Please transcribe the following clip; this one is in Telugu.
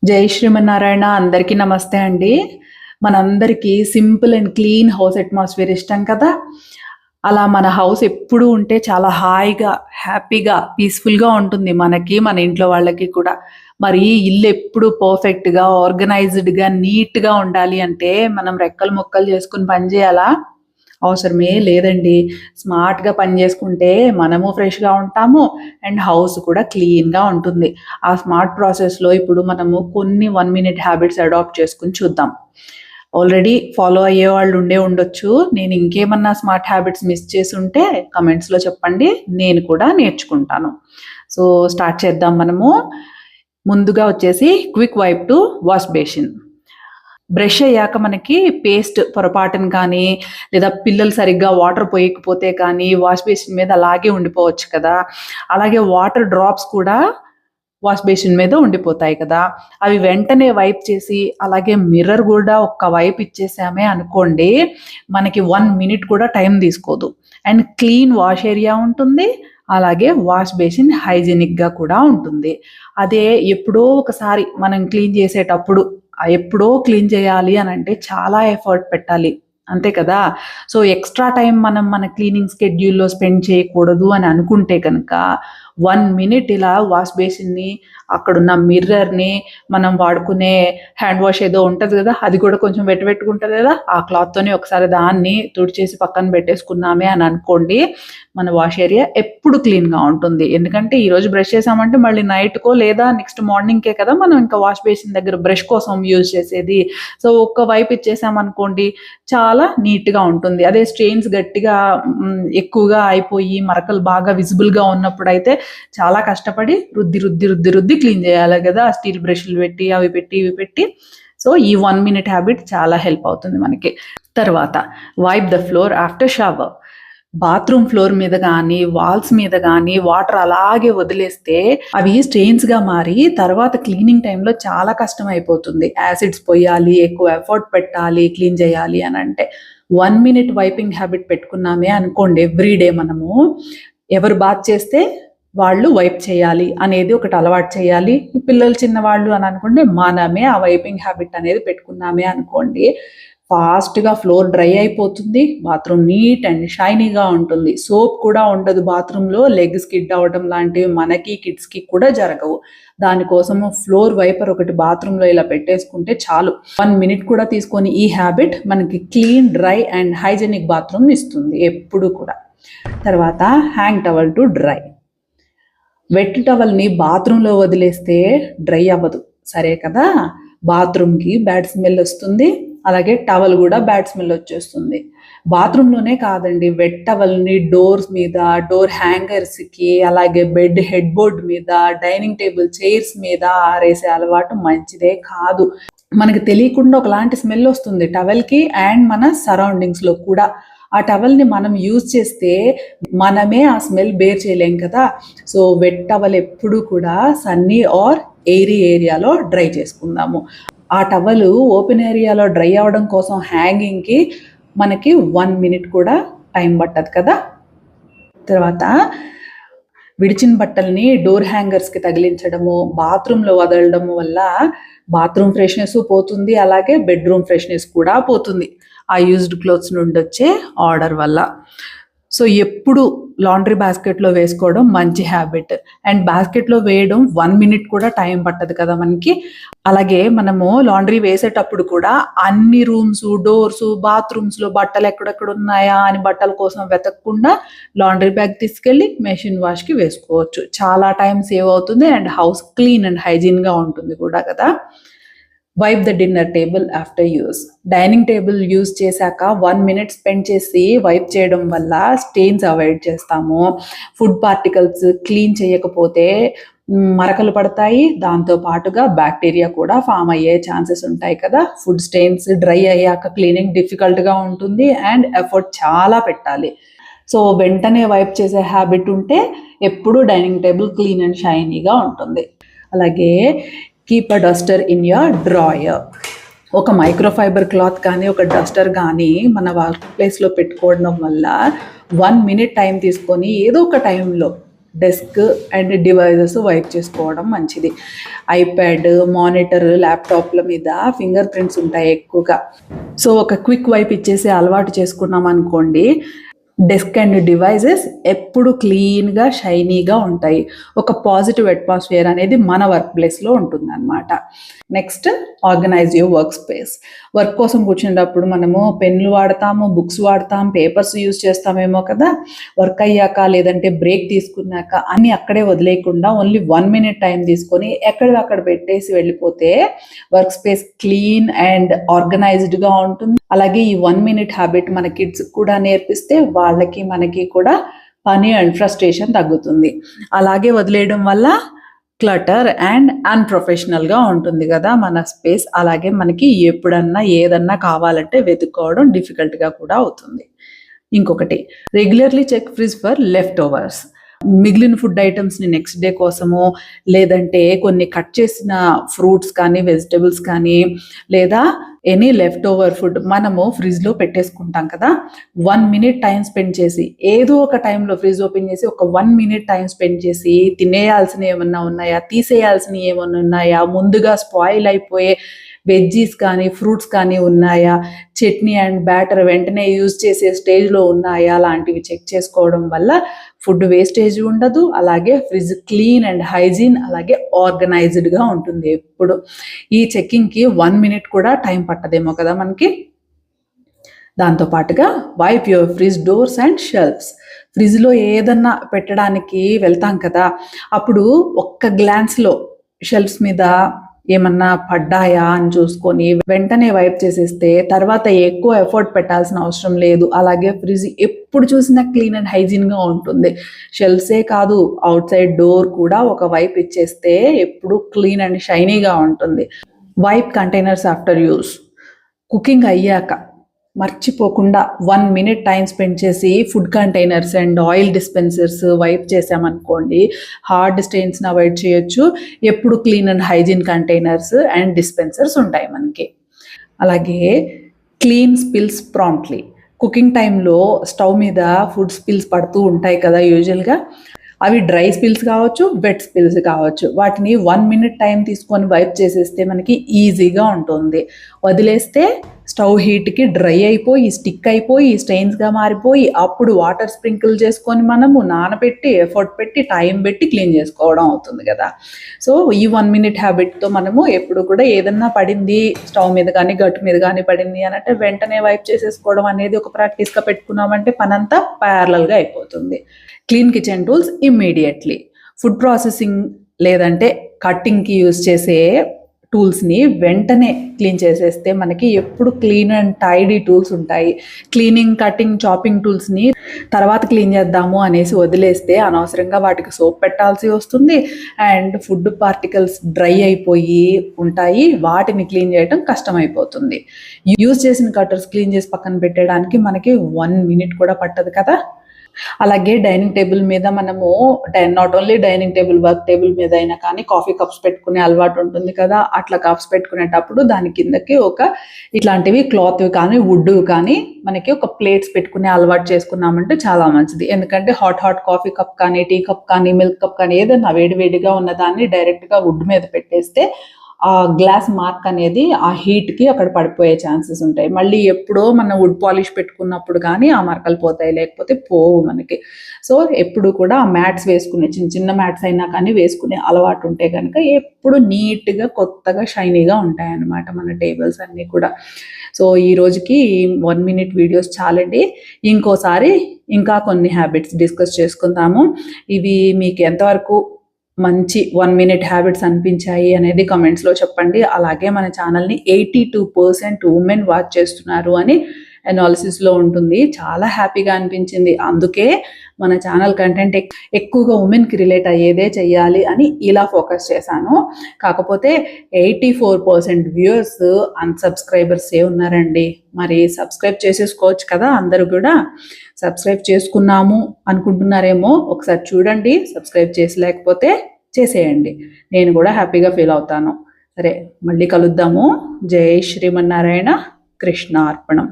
జై శ్రీమన్నారాయణ. అందరికీ నమస్తే అండి. మనందరికీ simple and clean house atmosphere ఇష్టం కదా. అలా మన హౌస్ ఎప్పుడూ ఉంటే చాలా హాయిగా, హ్యాపీగా, పీస్ఫుల్గా ఉంటుంది మనకి, మన ఇంట్లో వాళ్ళకి కూడా. మరి ఇల్లు ఎప్పుడు పర్ఫెక్ట్గా, ఆర్గనైజ్డ్గా, నీట్గా ఉండాలి అంటే మనం రెక్కలు ముక్కలు చేసుకుని పని చేయాలా? అవసరమే లేదండి. స్మార్ట్‌గా పని చేసుకుంటే మనము ఫ్రెష్‌గా ఉంటాము అండ్ హౌస్ కూడా క్లీన్‌గా ఉంటుంది. ఆ స్మార్ట్ ప్రాసెస్‌లో ఇప్పుడు మనము కొన్ని 1 మినిట్ హ్యాబిట్స్ అడాప్ట్ చేసుకొని చూద్దాం. ఆల్రెడీ ఫాలో అయ్యేవాళ్ళు ఉండొచ్చు. నేను ఇంకేమన్నా స్మార్ట్ హ్యాబిట్స్ మిస్ చేసుంటే కామెంట్స్‌లో చెప్పండి. నేను కూడా నేర్చుకుంటాను. సో, స్టార్ట్ చేద్దాం మనము. ముందుగా వచ్చేసి quick wipe to wash basin. Brush అయ్యాక మనకి పేస్ట్ పొరపాటున కానీ, లేదా పిల్లలు సరిగ్గా వాటర్ పోయకపోతే కానీ వాష్ బేసిన్ మీద అలాగే ఉండిపోవచ్చు కదా. అలాగే వాటర్ డ్రాప్స్ కూడా వాష్ బేసిన్ మీద ఉండిపోతాయి కదా. అవి వెంటనే వైప్ చేసి, అలాగే మిర్రర్ కూడా ఒక్క వైప్ ఇచ్చేసామే అనుకోండి, మనకి 1 మినిట్ కూడా టైం తీసుకోదు. అండ్ క్లీన్ వాష్ ఏరియా ఉంటుంది. అలాగే వాష్ బేసిన్ హైజీనిక్‌గా కూడా ఉంటుంది. అదే ఎప్పుడో ఒకసారి మనం క్లీన్ చేసేటప్పుడు ఎప్పుడో క్లీన్ చేయాలి అని అంటే చాలా ఎఫర్ట్ పెట్టాలి. అంతే కదా. సో, ఎక్స్ట్రా టైం మనం మన క్లీనింగ్ స్కెడ్యూల్‌లో స్పెండ్ చేయకూడదు అని అనుకుంటే కనుక 1 మినిట్ ఇలా వాష్ బేసిన్‌ని, అక్కడున్న మిర్రర్‌ని, మనం వాడుకునే హ్యాండ్ వాష్ ఏదో ఉంటది కదా, అది కూడా కొంచెం వెట్టుకుంటది కదా, ఆ క్లాత్‌తోని ఒకసారి దాన్ని తుడిచేసి పక్కన పెట్టేసుకున్నామే అని అనుకోండి, మన వాష్ ఏరియా ఎప్పుడు క్లీన్‌గా ఉంటుంది. ఎందుకంటే ఈరోజు బ్రష్ చేసామంటే మళ్ళీ నైట్‌కో లేదా నెక్స్ట్ మార్నింగ్‌కే కదా మనం ఇంకా వాష్ బేసిన్ దగ్గర బ్రష్ కోసం యూజ్ చేసేది. సో, ఒక్క వైప్ ఇచ్చేసామనుకోండి, చాలా నీట్‌గా ఉంటుంది. అదే స్ట్రెయిన్స్ గట్టిగా ఎక్కువగా అయిపోయి మరకలు బాగా విజిబుల్‌గా ఉన్నప్పుడైతే చాలా కష్టపడి రుద్ది క్లీన్ చేయాలి కదా, స్టీల్ బ్రష్లు పెట్టి అవి పెట్టి ఇవి పెట్టి. సో, ఈ 1 మినిట్ హ్యాబిట్ చాలా హెల్ప్ అవుతుంది మనకి. తర్వాత wipe the floor after shower. Bathroom floor మీద కానీ, వాల్స్ మీద కానీ వాటర్ అలాగే వదిలేస్తే అవి స్టెయిన్స్‌గా మారి తర్వాత క్లీనింగ్ టైంలో చాలా కష్టం అయిపోతుంది. యాసిడ్స్ పొయ్యాలి, ఎక్కువ ఎఫర్ట్ పెట్టాలి, క్లీన్ చేయాలి అని అంటే 1 మినిట్ వైపింగ్ హ్యాబిట్ పెట్టుకున్నామే అనుకోండి, ఎవ్రీడే మనము ఎవరు బాత్ చేస్తే వాళ్ళు వైప్ చేయాలి అనేది ఒకటి అలవాటు చేయాలి. పిల్లలు చిన్నవాళ్ళు అని అనుకుంటే మనమే ఆ వైపింగ్ హ్యాబిట్ అనేది పెట్టుకున్నామే అనుకోండి, ఫాస్ట్‌గా ఫ్లోర్ డ్రై అయిపోతుంది. బాత్రూమ్ నీట్ అండ్ షైనీగా ఉంటుంది. సోప్ కూడా ఉండదు బాత్రూమ్‌లో. లెగ్ స్కిడ్ అవ్వడం లాంటివి మనకి, కిడ్స్‌కి కూడా జరగవు. దానికోసము ఫ్లోర్ వైపర్ ఒకటి బాత్రూమ్‌లో ఇలా పెట్టేసుకుంటే చాలు. 1 మినిట్ కూడా తీసుకొని ఈ హ్యాబిట్ మనకి clean, dry and hygienic bathroom ఇస్తుంది ఎప్పుడు కూడా. తర్వాత hang towel to dry. Wet టవల్‌ని బాత్రూమ్‌లో వదిలేస్తే డ్రై అవ్వదు. సరే కదా. బాత్రూమ్‌కి బ్యాడ్ స్మెల్ వస్తుంది. అలాగే టవల్ కూడా బ్యాడ్ స్మెల్ వచ్చేస్తుంది. బాత్రూమ్‌లోనే కాదండి, వెట్ టవల్‌ని డోర్స్ మీద, డోర్ హ్యాంగర్స్‌కి, అలాగే బెడ్ హెడ్ బోర్డ్ మీద, డైనింగ్ టేబుల్ చైర్స్ మీద ఆరేసే అలవాటు మంచిదే కాదు. మనకు తెలియకుండా ఒకలాంటి స్మెల్ వస్తుంది టవల్‌కి అండ్ మన సరౌండింగ్స్‌లో కూడా. ఆ టవల్‌ని మనం యూజ్ చేస్తే మనమే ఆ స్మెల్ బేర్ చేయలేం కదా. సో, వెట్ టవల్ ఎప్పుడూ కూడా సన్నీ ఆర్ ఎయిరీ ఏరియాలో డ్రై చేసుకుందాము. ఆ టవలు ఓపెన్ ఏరియాలో డ్రై అవ్వడం కోసం హ్యాంగింగ్‌కి మనకి 1 మినిట్ కూడా టైం పట్టదు కదా. తర్వాత విడిచిన బట్టల్ని డోర్ హ్యాంగర్స్‌కి తగిలించడము, బాత్రూమ్‌లో వదలడము వల్ల బాత్రూమ్ ఫ్రెష్‌నెస్ పోతుంది. అలాగే బెడ్‌రూమ్ ఫ్రెష్‌నెస్ కూడా పోతుంది, ఆ యూజ్డ్ క్లోత్స్ నుండి వచ్చే ఆర్డర్ వల్ల. సో, ఎప్పుడు లాండ్రీ బాస్కెట్‌లో వేసుకోవడం మంచి హ్యాబిట్. అండ్ బాస్కెట్‌లో వేయడం 1 మినిట్ కూడా టైం పట్టదు కదా మనకి. అలాగే మనము లాండ్రీ వేసేటప్పుడు కూడా అన్ని రూమ్స్, డోర్స్, బాత్రూమ్స్‌లో బట్టలు ఎక్కడెక్కడ ఉన్నాయా అని బట్టల కోసం వెతకకుండా లాండ్రీ బ్యాగ్ తీసుకెళ్ళి మెషిన్ వాష్‌కి వేసుకోవచ్చు. చాలా టైం సేవ్ అవుతుంది అండ్ హౌస్ క్లీన్ అండ్ హైజీన్‌గా ఉంటుంది కూడా కదా. Wipe the dinner table after use. Dining table use చేశాక 1 మినిట్ స్పెండ్ చేసి వైప్ చేయడం వల్ల స్టెయిన్స్ అవాయిడ్ చేస్తాము. ఫుడ్ పార్టికల్స్ క్లీన్ చేయకపోతే మరకలు పడతాయి. దాంతో పాటుగా బ్యాక్టీరియా కూడా ఫామ్ అయ్యే ఛాన్సెస్ ఉంటాయి కదా. ఫుడ్ స్టెయిన్స్ డ్రై అయ్యాక క్లీనింగ్ డిఫికల్ట్‌గా ఉంటుంది అండ్ ఎఫర్ట్ చాలా పెట్టాలి. సో, వెంటనే వైప్ చేసే హ్యాబిట్ ఉంటే ఎప్పుడూ డైనింగ్ టేబుల్ క్లీన్ అండ్ షైనీగా ఉంటుంది. అలాగే keep a Duster in your drawer. ఒక మైక్రోఫైబర్ క్లాత్ కానీ, ఒక డస్టర్ కానీ మన వర్క్ ప్లేస్లో పెట్టుకోవడం వల్ల 1 మినిట్ టైం తీసుకొని ఏదో ఒక టైంలో డెస్క్ అండ్ డివైజెస్ వైప్ చేసుకోవడం మంచిది. ఐప్యాడ్, మానిటర్, ల్యాప్టాప్ల మీద ఫింగర్ ప్రింట్స్ ఉంటాయి ఎక్కువగా. సో ఒక క్విక్ వైప్ ఇచ్చేసి అలవాటు చేసుకున్నాం అనుకోండి, డెస్క్ అండ్ డివైజెస్ ఎప్పుడు క్లీన్గా షైనీగా ఉంటాయి. ఒక పాజిటివ్ అట్మాస్ఫియర్ అనేది మన వర్క్ ప్లేస్లో ఉంటుంది అనమాట. Next, organise your work space. Work కోసం కూర్చునేటప్పుడు మనము పెన్లు వాడతాము, బుక్స్ వాడతాం, పేపర్స్ యూజ్ చేస్తామేమో కదా. వర్క్ అయ్యాక లేదంటే బ్రేక్ తీసుకున్నాక అన్నీ అక్కడే వదిలేయకుండా ఓన్లీ 1 minute టైం తీసుకొని ఎక్కడికక్కడ పెట్టేసి వెళ్ళిపోతే వర్క్ స్పేస్ క్లీన్ అండ్ ఆర్గనైజ్డ్గా ఉంటుంది. అలాగే ఈ 1 minute హ్యాబిట్ మన కిడ్స్ కూడా నేర్పిస్తే వాళ్ళకి మనకి కూడా పని అండ్ ఫ్రస్ట్రేషన్ తగ్గుతుంది. అలాగే వదిలేయడం వల్ల క్లటర్ అండ్ అన్ప్రొఫెషనల్గా ఉంటుంది కదా మన స్పేస్. అలాగే మనకి ఎప్పుడన్నా ఏదన్నా కావాలంటే వెతుక్కోవడం డిఫికల్ట్గా కూడా అవుతుంది. ఇంకొకటి, regularly check fridge for leftovers. మిగిలిన ఫుడ్ ఐటమ్స్ని నెక్స్ట్ డే కోసము, లేదంటే కొన్ని కట్ చేసిన ఫ్రూట్స్ కానీ, వెజిటబుల్స్ కానీ, లేదా ఎనీ లెఫ్ట్ ఓవర్ ఫుడ్ మనము ఫ్రిడ్జ్లో పెట్టేసుకుంటాం కదా. 1 minute టైం స్పెండ్ చేసి, ఏదో ఒక టైంలో ఫ్రిడ్జ్ ఓపెన్ చేసి ఒక 1 minute టైం స్పెండ్ చేసి తినేయాల్సినవి ఏమన్నా ఉన్నాయా, తీసేయాల్సినవి ఏమన్నా ఉన్నాయా, ముందుగా స్పాయిల్ అయిపోయే వెజ్జీస్ కానీ ఫ్రూట్స్ కానీ ఉన్నాయా, చట్నీ అండ్ బ్యాటర్ వెంటనే యూజ్ చేసే స్టేజ్లో ఉన్నాయా, లాంటివి చెక్ చేసుకోవడం వల్ల ఫుడ్ వేస్టేజ్ ఉండదు. అలాగే ఫ్రిడ్జ్ క్లీన్ అండ్ హైజీన్ అలాగే ఆర్గనైజ్డ్గా ఉంటుంది ఎప్పుడు. ఈ చెక్కింగ్కి 1 minute కూడా టైం పట్టదేమో కదా మనకి. దాంతోపాటుగా wipe your fridge doors and shelves. ఫ్రిడ్జ్లో ఏదన్నా పెట్టడానికి వెళ్తాం కదా, అప్పుడు ఒక్క గ్లాన్స్లో షెల్ఫ్స్ మీద ఏమన్నా పడ్డాయా అని చూసుకొని వెంటనే వైప్ చేసేస్తే తర్వాత ఎక్కువ ఎఫర్ట్ పెట్టాల్సిన అవసరం లేదు. అలాగే ఫ్రిడ్జ్ ఎప్పుడు చూసినా క్లీన్ అండ్ హైజీన్గా ఉంటుంది. షెల్ఫ్సే కాదు, అవుట్ సైడ్ డోర్ కూడా ఒక వైప్ ఇచ్చేస్తే ఎప్పుడు క్లీన్ అండ్ షైనీగా ఉంటుంది. Wipe containers after use. Cooking అయ్యాక మర్చిపోకుండా 1 minute టైం స్పెండ్ చేసి food containers and oil dispensers wipe చేసామనుకోండి, హార్డ్ స్టెయిన్స్ని అవాయిడ్ చేయొచ్చు. ఎప్పుడు clean and hygiene containers and dispensers ఉంటాయి మనకి. అలాగే క్లీన్ స్పిల్స్ ప్రాంప్ట్లీ. కుకింగ్ టైంలో స్టవ్ మీద ఫుడ్ స్పిల్స్ పడుతూ ఉంటాయి కదా యూజువల్గా. అవి డ్రై స్పిల్స్ కావచ్చు, వెట్ స్పిల్స్ కావచ్చు. వాటిని 1 minute టైం తీసుకొని వైప్ చేసేస్తే మనకి ఈజీగా ఉంటుంది. వదిలేస్తే స్టవ్ హీట్కి డ్రై అయిపోయి, స్టిక్ అయిపోయి, స్టెయిన్స్గా మారిపోయి, అప్పుడు వాటర్ స్ప్రింకిల్ చేసుకొని మనము నానబెట్టి, ఎఫర్ట్ పెట్టి, టైం పెట్టి క్లీన్ చేసుకోవడం అవుతుంది కదా. సో ఈ 1 minute హ్యాబిట్తో మనము ఎప్పుడు కూడా ఏదన్నా పడింది స్టవ్ మీద కానీ గట్టు మీద కానీ పడింది అని అంటే వెంటనే వైప్ చేసేసుకోవడం అనేది ఒక ప్రాక్టీస్గా పెట్టుకున్నామంటే పనంతా ప్యారలల్గా అయిపోతుంది. Clean kitchen tools immediately. Food processing లేదంటే కట్టింగ్కి యూజ్ చేసే టూల్స్ని వెంటనే క్లీన్ చేసేస్తే మనకి ఎప్పుడు క్లీన్ అండ్ టైడీ టూల్స్ ఉంటాయి. క్లీనింగ్, కటింగ్, చాపింగ్ టూల్స్ని తర్వాత క్లీన్ చేద్దాము అనేసి వదిలేస్తే అనవసరంగా వాటికి సోప్ పెట్టాల్సి వస్తుంది అండ్ ఫుడ్ పార్టికల్స్ డ్రై అయిపోయి ఉంటాయి. వాటిని క్లీన్ చేయడం కష్టమైపోతుంది. యూజ్ చేసిన కట్టర్స్ క్లీన్ చేసి పక్కన పెట్టడానికి మనకి 1 minute కూడా పట్టదు కదా. అలాగే డైనింగ్ టేబుల్ మీద మనము not only dining table, work table మీద అయినా కానీ కాఫీ కప్స్ పెట్టుకునే అలవాటు ఉంటుంది కదా. అట్లా కప్స్ పెట్టుకునేటప్పుడు దాని కిందకి ఒక ఇట్లాంటివి క్లాత్ కానీ వుడ్ కానీ మనకి ఒక ప్లేట్స్ పెట్టుకునే అలవాటు చేసుకున్నామంటే చాలా మంచిది. ఎందుకంటే హాట్ కాఫీ కప్ కానీ, టీ కప్ కానీ, మిల్క్ కప్ కానీ ఏదైనా వేడివేడిగా ఉన్నదాన్ని డైరెక్ట్గా వుడ్ మీద పెట్టేస్తే ఆ గ్లాస్ మార్క్ అనేది ఆ హీట్కి అక్కడ పడిపోయే ఛాన్సెస్ ఉంటాయి. మళ్ళీ ఎప్పుడో మనం వుడ్ పాలిష్ పెట్టుకున్నప్పుడు కానీ ఆ మరకలు పోతాయి, లేకపోతే పోవు మనకి. సో ఎప్పుడు కూడా ఆ మ్యాట్స్ వేసుకునే, చిన్న మ్యాట్స్ అయినా కానీ వేసుకునే అలవాటు ఉంటే కనుక ఎప్పుడు నీట్గా, కొత్తగా, షైనీగా ఉంటాయి అన్నమాట మన టేబుల్స్ అన్నీ కూడా. సో ఈ రోజుకి 1 minute వీడియోస్ చాలండి. ఇంకోసారి ఇంకా కొన్ని హ్యాబిట్స్ డిస్కస్ చేసుకుందాము. ఇవి మీకు ఎంతవరకు మంచి 1 minute హ్యాబిట్స్ అనిపించాయి అనేది కమెంట్స్లో చెప్పండి. అలాగే మన ఛానల్ని 82% ఉమెన్ వాచ్ చేస్తున్నారు అని అనాలిసిస్లో ఉంటుంది. చాలా హ్యాపీగా అనిపించింది. అందుకే మన ఛానల్ కంటెంట్ ఎక్కువగా ఉమెన్కి రిలేట్ అయ్యేదే చెయ్యాలి అని ఇలా ఫోకస్ చేశాను. కాకపోతే 84% వ్యూయర్స్ అన్సబ్స్క్రైబర్సే ఉన్నారండి. మరి సబ్స్క్రైబ్ చేసేసుకోవచ్చు కదా అందరూ కూడా. సబ్స్క్రైబ్ చేసుకున్నాము అనుకుంటున్నారేమో, ఒకసారి చూడండి. సబ్స్క్రైబ్ చేసి లేకపోతే చేసేయండి, నేను కూడా హ్యాపీగా ఫీల్ అవుతాను. సరే, మళ్ళీ కలుద్దాము. జై శ్రీమన్నారాయణ. కృష్ణార్పణం.